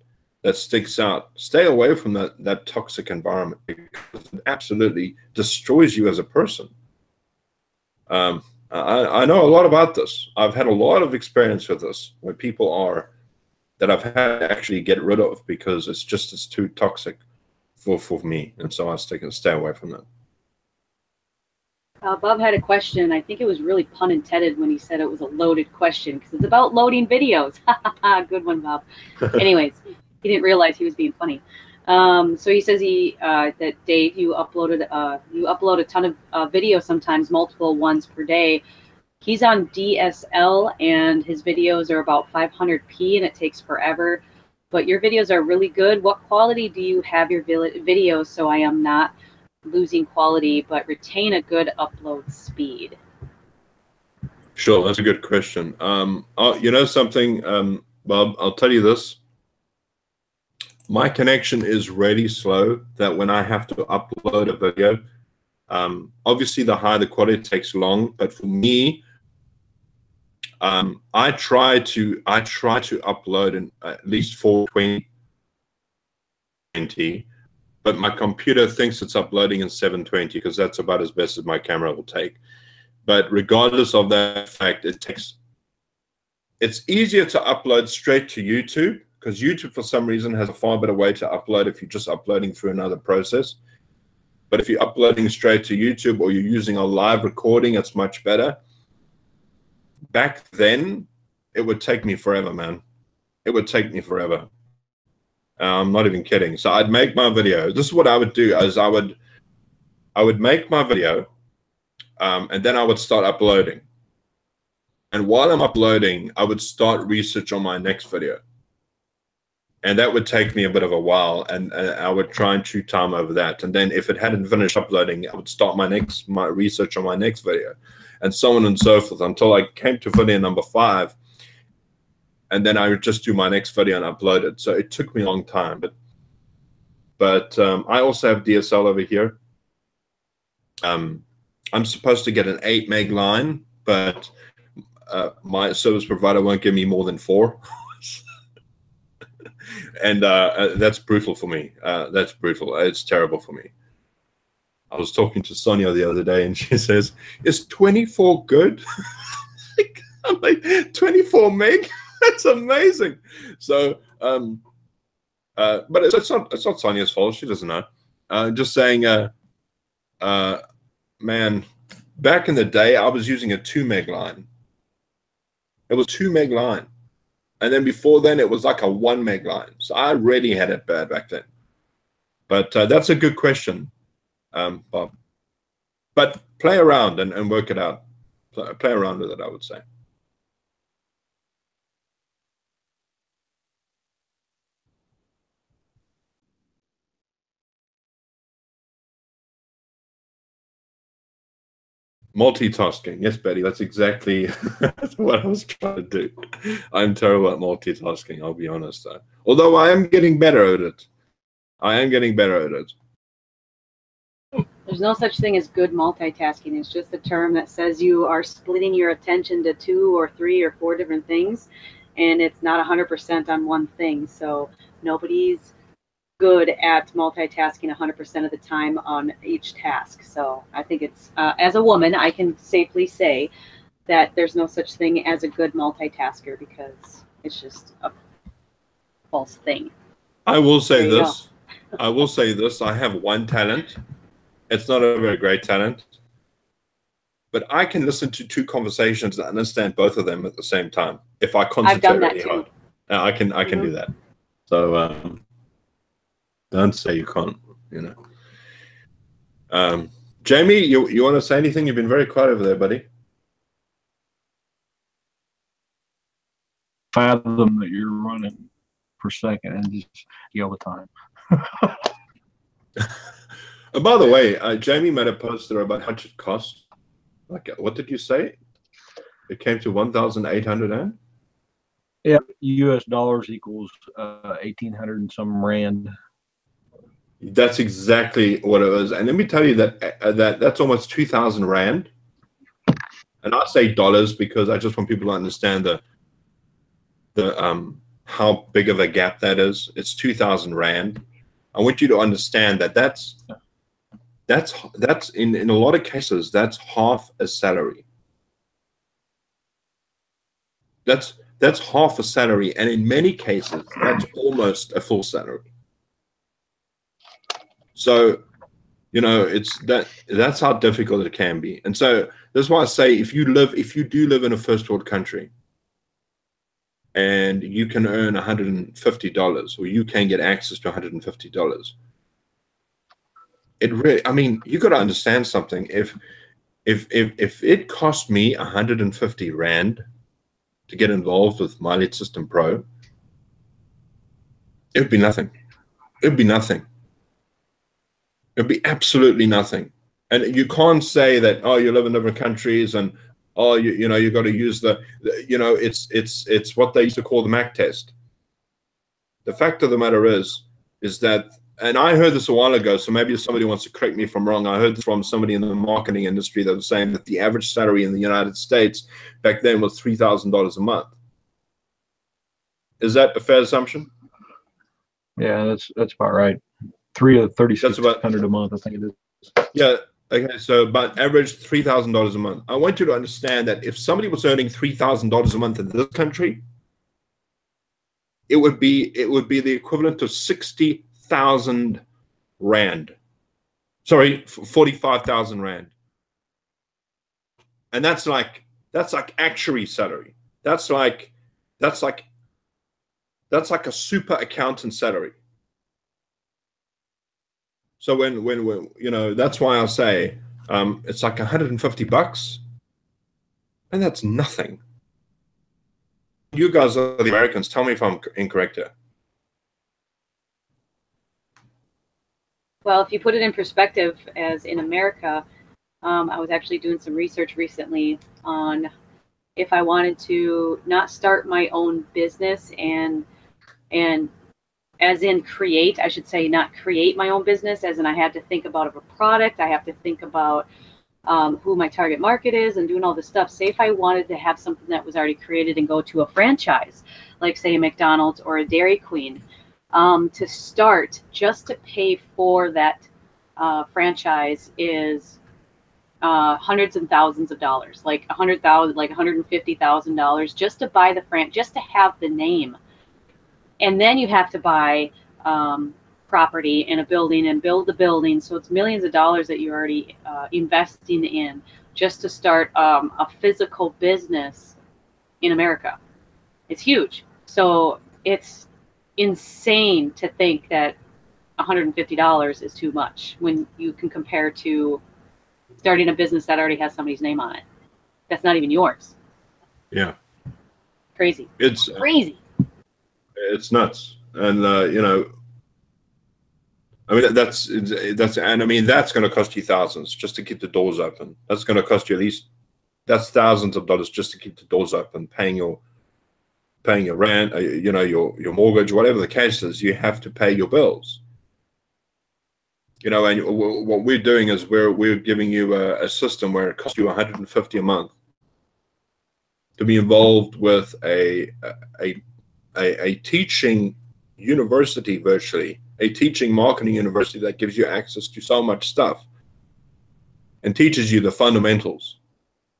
sticks out. Stay away from that toxic environment, because it absolutely destroys you as a person. I know a lot about this. I've had a lot of experience with this, where people are that I've had to actually get rid of because it's too toxic for me, and so I stay away from that. Bob had a question. I think it was really pun intended when he said it was a loaded question, because it's about loading videos. Good one, Bob. Anyways, he didn't realize he was being funny. So he says that Dave, you upload a ton of videos, sometimes multiple ones per day. He's on DSL, and his videos are about 500p, and it takes forever. But your videos are really good. What quality do you have your videos, so I am not losing quality but retain a good upload speed? Sure, that's a good question. You know something, Bob, I'll tell you this. My connection is really slow, that when I have to upload a video, obviously the higher the quality, takes long, but for me, I try to upload in at least 420, but my computer thinks it's uploading in 720, because that's about as best as my camera will take. But regardless of that fact, it's easier to upload straight to YouTube, because YouTube for some reason has a far better way to upload if you're just uploading through another process. But if you're uploading straight to YouTube, or you're using a live recording, it's much better. Back then, it would take me forever, man. It would take me forever. I'm not even kidding. So I'd make my video. This is what I would do, is I would make my video, and then I would start uploading. And while I'm uploading, I would start research on my next video. And that would take me a bit of a while, and I would try and chew time over that. And then if it hadn't finished uploading, I would start my research on my next video, and so on and so forth, until I came to video number 5. And then I would just do my next video and upload it. So it took me a long time. But I also have DSL over here. I'm supposed to get an 8 meg line, but my service provider won't give me more than 4. And that's brutal for me. That's brutal. It's terrible for me. I was talking to Sonia the other day, and she says, "Is 24 good?" I'm like, 24 meg? That's amazing. So, but it's not Sonia's fault. She doesn't know. Just saying, man, back in the day, I was using a 2 meg line. It was 2 meg line. And then before then, it was like a 1 meg line. So I really had it bad back then. But that's a good question, Bob. But play around and work it out. Play around with it, I would say. Multitasking. Yes, Betty, that's exactly what I was trying to do. I'm terrible at multitasking, I'll be honest. Although I am getting better at it. There's no such thing as good multitasking. It's just a term that says you are splitting your attention to 2 or 3 or 4 different things, and it's not 100% on one thing. So nobody's good at multitasking 100% of the time on each task. So I think it's, as a woman, I can safely say that there's no such thing as a good multitasker, because it's just a false thing. I will say this. I will say this. I have one talent. It's not a very great talent, but I can listen to 2 conversations and understand both of them at the same time if I concentrate. I've done that really too. hard. I can do that. So don't say you can't. You know. Jamie, you want to say anything? You've been very quiet over there, buddy. Fathom that you're running per second and just yell the time. By the way, Jamie made a post there about how much it cost. Like, what did you say? It came to 1,800 and? Yeah, US dollars equals 1,800 and some rand. That's exactly what it was. And let me tell you that that's almost 2,000 rand. And I say dollars because I just want people to understand the how big of a gap that is. It's 2,000 rand. I want you to understand that that's in a lot of cases that's half a salary. That's half a salary, and in many cases that's almost a full salary. So, you know, that's how difficult it can be. And so that's why I say if you do live in a first world country and you can earn $150 or you can get access to $150, it really, I mean, you got to understand something. If it cost me 150 rand to get involved with My Lead System Pro, it would be nothing. It would be nothing. It'd be absolutely nothing. And you can't say that, oh, you live in different countries and, oh, you know, you got to use it's what they used to call the MAC test. The fact of the matter is that, and I heard this a while ago, so maybe somebody wants to correct me if I'm wrong. I heard this from somebody in the marketing industry that was saying that the average salary in the United States back then was $3,000 a month. Is that a fair assumption? Yeah, that's about right. 3,600 a month, I think it is. Yeah. Okay. So, about average $3,000 a month. I want you to understand that if somebody was earning $3,000 a month in this country, it would be the equivalent of 60,000 rand. Sorry, 45,000 rand. And that's like actuary salary. That's like a super accountant salary. So when you know, that's why I say it's like $150, and that's nothing. You guys are the Americans. Tell me if I'm incorrect here. Well, if you put it in perspective, as in America, I was actually doing some research recently on if I wanted to not start my own business and as in create, I should say, not create my own business, as in I had to think about a product, I have to think about who my target market is and doing all this stuff. Say if I wanted to have something that was already created and go to a franchise, like say a McDonald's or a Dairy Queen, to start just to pay for that franchise is hundreds and thousands of dollars, like $100,000, like $150,000 just to buy the just to have the name. And then you have to buy property and a building and build the building. So it's millions of dollars that you're already investing in just to start a physical business in America. It's huge. So it's insane to think that $150 is too much when you can compare to starting a business that already has somebody's name on it. That's not even yours. Yeah. Crazy. It's crazy. It's nuts. And, you know, I mean, and I mean, that's going to cost you thousands just to keep the doors open. That's going to cost you at least, that's thousands of dollars just to keep the doors open, paying your rent, you know, your mortgage, whatever the case is. You have to pay your bills. You know, and what we're doing is we're giving you a system where it costs you $150 a month to be involved with a teaching university, virtually a teaching marketing university that gives you access to so much stuff and teaches you the fundamentals.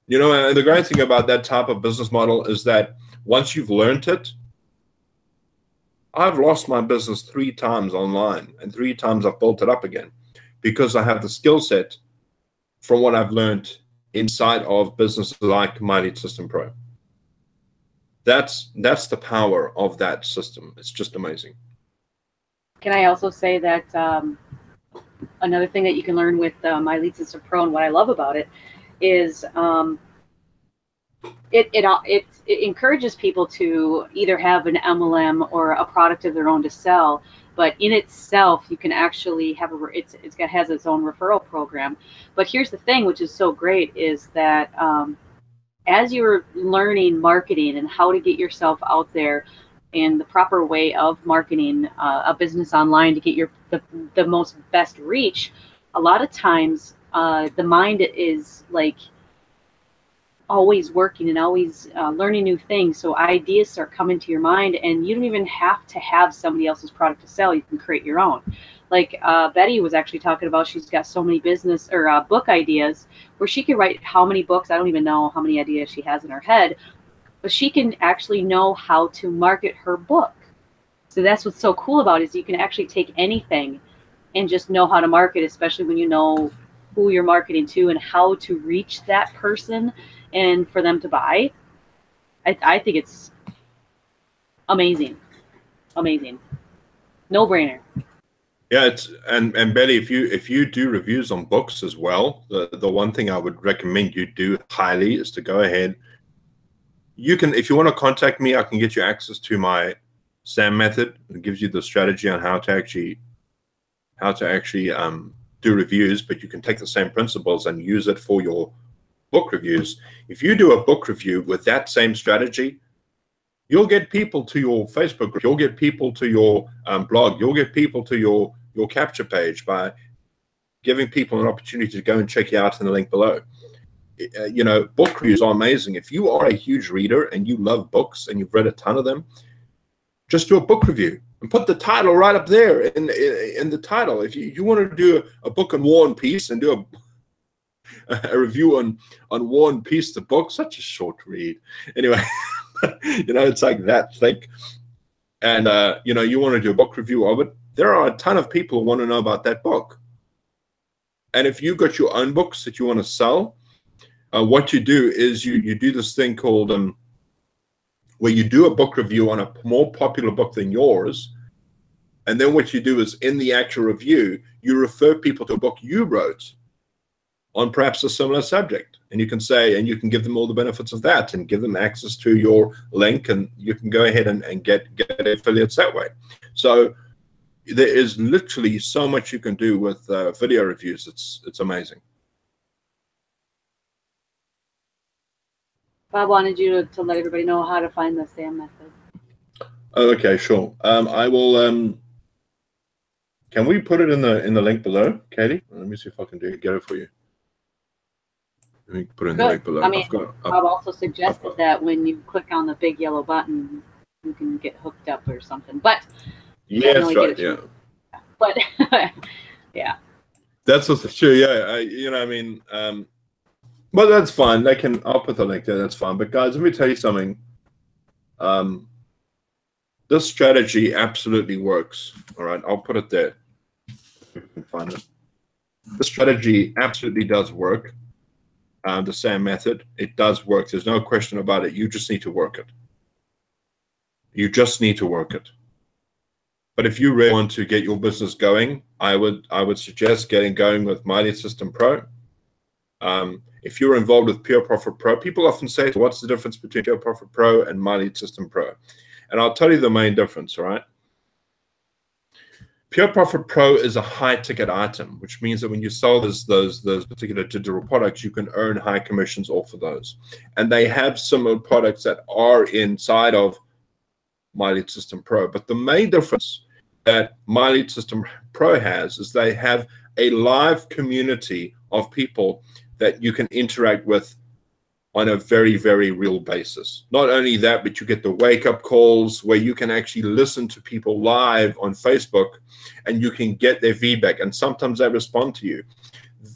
You know, and the great thing about that type of business model is that once you've learned it, I've lost my business 3 times online, and 3 times I've built it up again because I have the skill set from what I've learned inside of businesses like MyLead System Pro. That's the power of that system. It's just amazing. Can I also say that another thing that you can learn with MyLead System Pro, and what I love about it, is it encourages people to either have an MLM or a product of their own to sell. But in itself, you can actually have it has its own referral program. But here's the thing, which is so great, is that as you're learning marketing and how to get yourself out there and the proper way of marketing a business online to get the most best reach, a lot of times the mind is like always working and always learning new things. So ideas start coming to your mind, and you don't even have to have somebody else's product to sell. You can create your own. Like Betty was actually talking about, she's got so many business or book ideas where she can write how many books. I don't even know how many ideas she has in her head, but she can actually know how to market her book. So that's what's so cool about it, is you can actually take anything and just know how to market, especially when you know who you're marketing to and how to reach that person and for them to buy. I think it's amazing. Amazing. No brainer. Yeah, it's and Betty, if you do reviews on books as well, the one thing I would recommend you do highly is to go ahead. You can, if you want to contact me, I can get you access to my SAM method. It gives you the strategy on how to actually do reviews, but you can take the same principles and use it for your book reviews. If you do a book review with that same strategy, you'll get people to your Facebook group, you'll get people to your blog, you'll get people to your capture page by giving people an opportunity to go and check you out in the link below. You know, book reviews are amazing. If you are a huge reader and you love books and you've read a ton of them, just do a book review and put the title right up there in the title. If you want to do a book on War and Peace and do a review on War and Peace, the book, such a short read. Anyway, you know, it's like that thick. And, you know, you want to do a book review of it. There are a ton of people who want to know about that book. And if you've got your own books that you want to sell, what you do is you do this thing called where you do a book review on a more popular book than yours. And then what you do is in the actual review, you refer people to a book you wrote on perhaps a similar subject. And you can say, and you can give them all the benefits of that and give them access to your link, and you can go ahead and get affiliates that way. So there is literally so much you can do with video reviews. It's amazing. Bob wanted you to let everybody know how to find the SAM method. Oh, okay, sure. I will. Can we put it in the link below, Katie? Let me see if I can get it for you. Let me put it in the link below. I mean, Bob also suggested that when you click on the big yellow button, you can get hooked up or something. But yeah, that's right. Yeah. But yeah. That's what's true. Yeah, you know, I mean. But that's fine. I'll put the link there. That's fine. But guys, let me tell you something. This strategy absolutely works. All right, I'll put it there. If you can find it. The strategy absolutely does work. The SAM method, it does work. There's no question about it. You just need to work it. You just need to work it. But if you really want to get your business going, I would suggest getting going with MyLead System Pro. If you're involved with Pure Profit Pro, people often say, what's the difference between Pure Profit Pro and MyLead System Pro? And I'll tell you the main difference, all right? Pure Profit Pro is a high ticket item, which means that when you sell those particular digital products, you can earn high commissions off of those. And they have similar products that are inside of My Lead System Pro. But the main difference that My Lead System Pro has is they have a live community of people that you can interact with on a very, very real basis. Not only that, but you get the wake-up calls where you can actually listen to people live on Facebook and you can get their feedback, and sometimes they respond to you.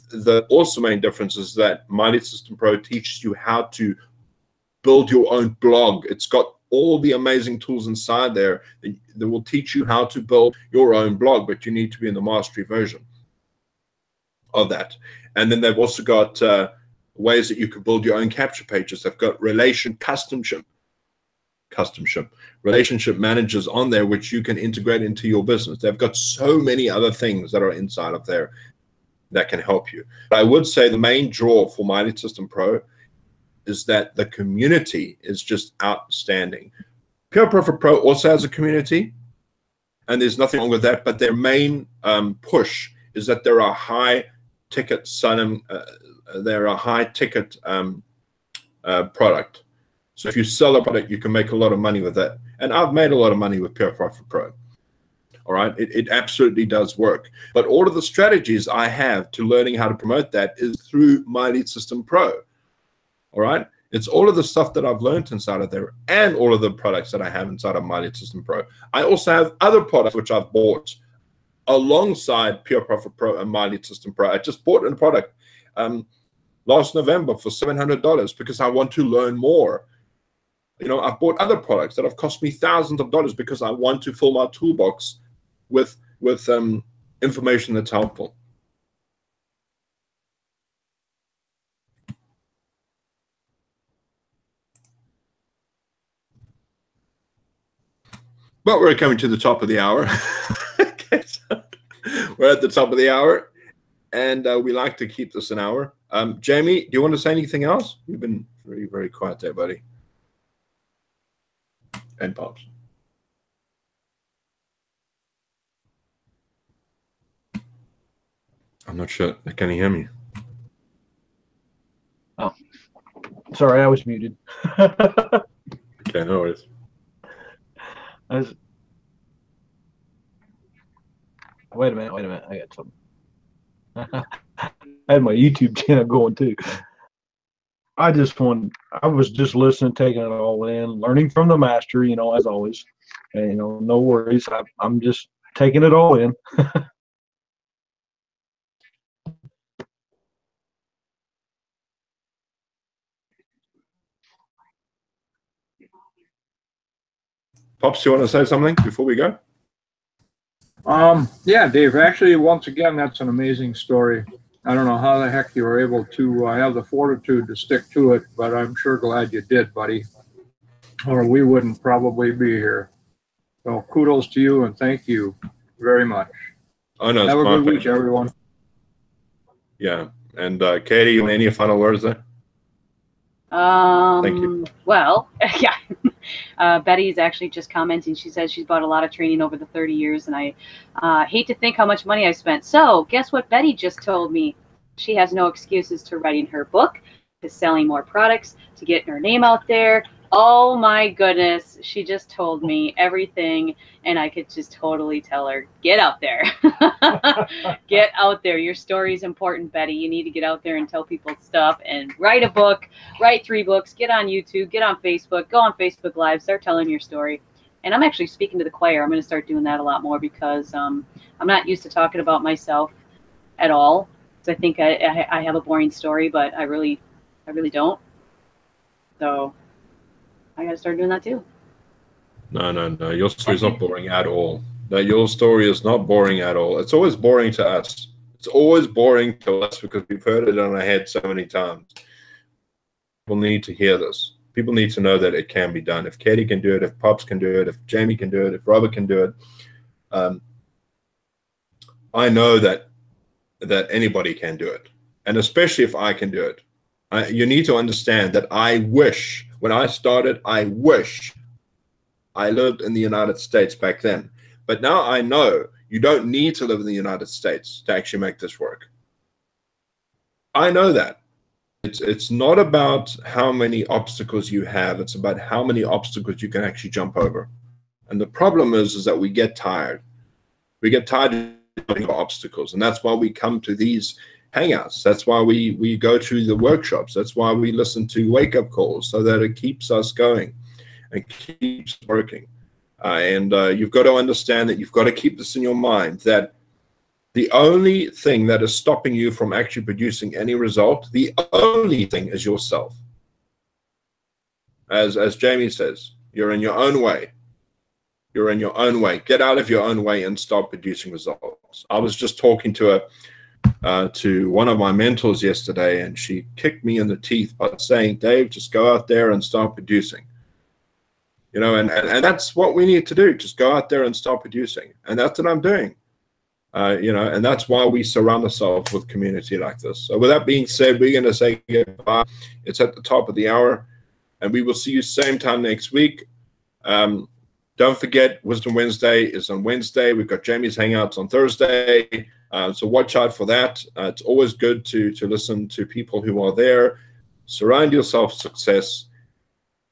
The also main difference is that My Lead System Pro teaches you how to build your own blog. It's got all the amazing tools inside there that will teach you how to build your own blog, but you need to be in the mastery version of that. And then they've also got ways that you can build your own capture pages. They've got relationship managers on there, which you can integrate into your business. They've got so many other things that are inside of there that can help you. But I would say the main draw for My Lead System Pro is that the community is just outstanding. Pure Profit Pro also has a community, and there's nothing wrong with that, but their main push is that there are high ticket they're a high ticket product. So if you sell a product, you can make a lot of money with that. And I've made a lot of money with Pure Profit Pro. All right, it absolutely does work. But all of the strategies I have to learning how to promote that is through My Lead System Pro. All right, it's all of the stuff that I've learned inside of there and all of the products that I have inside of My Lead System Pro. I also have other products which I've bought alongside Pure Profit Pro and My Lead System Pro. I just bought a product last November for $700 because I want to learn more. You know, I've bought other products that have cost me thousands of dollars because I want to fill my toolbox with information that's helpful. But we're coming to the top of the hour. Okay, so we're at the top of the hour, and we like to keep this an hour. Jamie, do you want to say anything else? You've been very, very quiet there, buddy. And Pops. I'm not sure. Can you hear me? Oh, sorry, I was muted. Okay, no worries. Wait a minute. I got something. I had my YouTube channel going too. I was just listening, taking it all in, learning from the master, you know, as always. And, you know, no worries. I'm just taking it all in. Pops, you want to say something before we go? Yeah, Dave, actually, once again, that's an amazing story. I don't know how the heck you were able to have the fortitude to stick to it, but I'm sure glad you did, buddy, or we wouldn't probably be here. So kudos to you and thank you very much. Oh, no, have a good week, everyone. Yeah, and Katie, any final words there? Thank you. Well, yeah. Betty's actually just commenting. She says she's bought a lot of training over the 30 years, and I hate to think how much money I spent. So guess what Betty just told me? She has no excuses to writing her book, to selling more products, to getting her name out there. Oh my goodness. She just told me everything, and I could just totally tell her, get out there. Get out there. Your story is important, Betty. You need to get out there and tell people stuff and write a book, write 3 books, get on YouTube, get on Facebook, go on Facebook Live, start telling your story. And I'm actually speaking to the choir. I'm going to start doing that a lot more because I'm not used to talking about myself at all. So I think I have a boring story, but I really don't. So I got to start doing that too. No. Your story's not boring at all. No, your story is not boring at all. It's always boring to us. It's always boring to us because we've heard it in our head so many times. People need to hear this. People need to know that it can be done. If Katie can do it, if Pops can do it, if Jamie can do it, if Robert can do it, I know that anybody can do it. And especially if I can do it. You need to understand that I wish, when I started, I wish I lived in the United States back then. But now I know You don't need to live in the United States to actually make this work. I know that. It's not about how many obstacles you have. It's about how many obstacles you can actually jump over. And the problem is that we get tired. We get tired of jumping over obstacles. And that's why we come to these hangouts. That's why we go to the workshops. That's why we listen to wake-up calls, so that it keeps us going and keeps working. You've got to understand that you've got to keep this in your mind, that the only thing that is stopping you from actually producing any result, the only thing is yourself. As Jamie says, you're in your own way. You're in your own way. Get out of your own way and start producing results. I was just talking to one of my mentors yesterday, and she kicked me in the teeth by saying, Dave, just go out there and start producing. You know, and that's what we need to do. Just go out there and start producing. And that's what I'm doing. You know, and that's why we surround ourselves with community like this. So with that being said, we're going to say goodbye. It's at the top of the hour, and we will see you same time next week. Don't forget, Wisdom Wednesday is on Wednesday. We've got Jamie's Hangouts on Thursday. So watch out for that. It's always good to listen to people who are there. Surround yourself with success,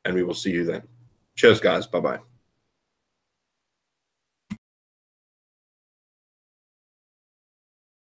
and we will see you then. Cheers, guys. Bye-bye.